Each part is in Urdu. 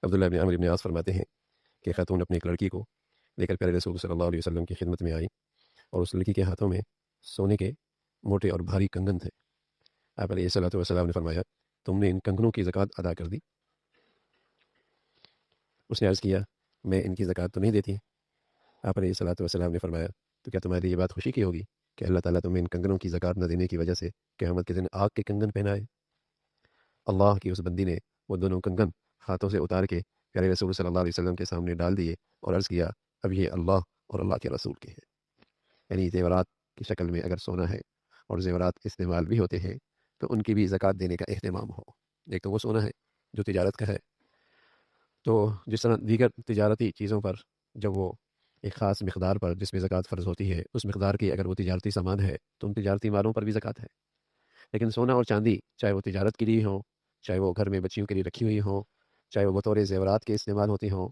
عبداللہ بن عمرو بن عاص فرماتے ہیں کہ خاتون اپنی ایک لڑکی کو لے کر پیارے رسول صلی اللہ علیہ وسلم کی خدمت میں آئی، اور اس لڑکی کے ہاتھوں میں سونے کے موٹے اور بھاری کنگن تھے۔ آپ علیہ الصلوۃ والسلام نے فرمایا، تم نے ان کنگنوں کی زکوٰۃ ادا کر دی؟ اس نے عرض کیا، میں ان کی زکوٰۃ تو نہیں دیتی۔ آپ علیہ الصلوۃ والسلام نے فرمایا، تو کیا تمہاری یہ بات خوشی کی ہوگی کہ اللہ تعالیٰ تمہیں ان کنگنوں کی زکوٰۃ نہ دینے کی وجہ سے قیامت کے دن آگ کے کنگن پہنائے؟ اللہ کی اس بندی نے وہ دونوں کنگن ہاتھوں سے اتار کے پیارے رسول صلی اللہ علیہ وسلم کے سامنے ڈال دیے اور عرض کیا، اب یہ اللہ اور اللہ کے رسول کے ہیں۔ یعنی زیورات کی شکل میں اگر سونا ہے اور زیورات استعمال بھی ہوتے ہیں تو ان کی بھی زکوٰۃ دینے کا اہتمام ہو۔ ایک تو وہ سونا ہے جو تجارت کا ہے، تو جس طرح دیگر تجارتی چیزوں پر جب وہ ایک خاص مقدار پر جس میں زکوٰۃ فرض ہوتی ہے، اس مقدار کی اگر وہ تجارتی سامان ہے تو ان تجارتی مالوں پر بھی زکوٰۃ ہے۔ لیکن سونا اور چاندی چاہے وہ تجارت کے لیے ہوں، چاہے وہ گھر میں بچیوں کے لیے رکھی ہوئی ہوں، چاہے وہ بطور زیورات کے استعمال ہوتی ہوں،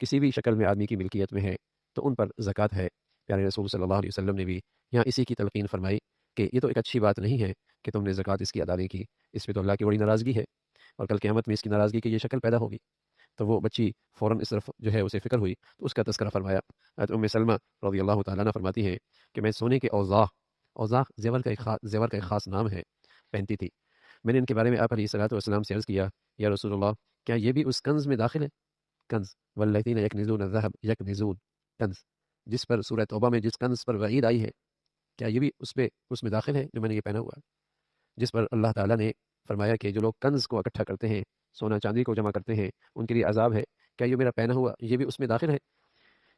کسی بھی شکل میں آدمی کی ملکیت میں ہے تو ان پر زکوٰۃ ہے۔ پیارے رسول صلی اللہ علیہ وسلم نے بھی یہاں اسی کی تلقین فرمائی کہ یہ تو ایک اچھی بات نہیں ہے کہ تم نے زکوٰۃ اس کی ادا نہیں کی، اس پہ تو اللہ کی بڑی ناراضگی ہے، اور کل قیامت میں اس کی ناراضگی کی یہ شکل پیدا ہوگی۔ تو وہ بچی فوراً اس طرف جو ہے اسے فکر ہوئی تو اس کا تذکرہ فرمایا۔ حضرت ام سلمہ رضی اللہ تعالیٰ عنہ فرماتی ہیں کہ میں سونے کے اوضاح زیور کا ایک خاص نام ہے، پہنتی تھی۔ میں نے ان کے بارے میں آپ علیہ الصلوۃ والسلام سے عرض کیا، یا رسول اللہ، کیا یہ بھی اس کنز میں داخل ہے؟ کنز والذین یکنزون الذهب یکنزون، کنز جس پر سورہ توبہ میں جس کنز پر وعید آئی ہے، کیا یہ بھی اس میں داخل ہے جو میں نے یہ پہنا ہوا ہے؟ جس پر اللہ تعالیٰ نے فرمایا کہ جو لوگ کنز کو اکٹھا کرتے ہیں، سونا چاندی کو جمع کرتے ہیں، ان کے لیے عذاب ہے، کیا یہ میرا پہنا ہوا یہ بھی اس میں داخل ہے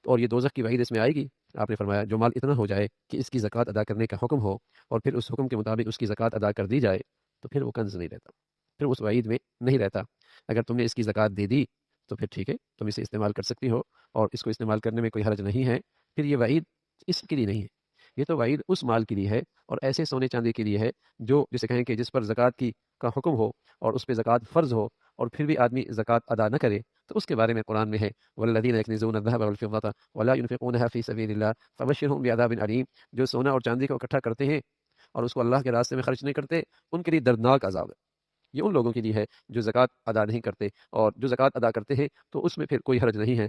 اور یہ دوزخ کی وعید اس میں آئے گی؟ آپ نے فرمایا، جو مال اتنا ہو جائے کہ اس کی زکوٰۃ ادا کرنے کا حکم ہو اور پھر اس حکم کے مطابق اس کی زکوٰۃ ادا کر دی جائے تو پھر وہ کنز نہیں رہتا، پھر اس وعید میں نہیں رہتا۔ اگر تم نے اس کی زکوٰۃ دے دی تو پھر ٹھیک ہے، تم اسے استعمال کر سکتی ہو اور اس کو استعمال کرنے میں کوئی حرج نہیں ہے، پھر یہ وعید اس کے لیے نہیں ہے، یہ تو وعید اس مال کے لیے ہے اور ایسے سونے چاندی کے لیے ہے جو جسے کہیں کہ جس پر زکوٰۃ کا حکم ہو اور اس پہ زکوٰۃ فرض ہو اور پھر بھی آدمی زکوٰۃ ادا نہ کرے، تو اس کے بارے میں قرآن میں ہے، والذین یکنزون الذهب والفضة ولا ينفقونها في سبيل الله فبشرهم بعذاب علیم۔ جو سونا اور چاندی کو اکٹھا کرتے ہیں اور اس کو اللہ کے راستے میں خرچ نہیں کرتے، ان کے لیے دردناک عذاب ہے۔ یہ ان لوگوں کے لیے ہے جو زکوٰۃ ادا نہیں کرتے، اور جو زکوٰۃ ادا کرتے ہیں تو اس میں پھر کوئی حرج نہیں ہے،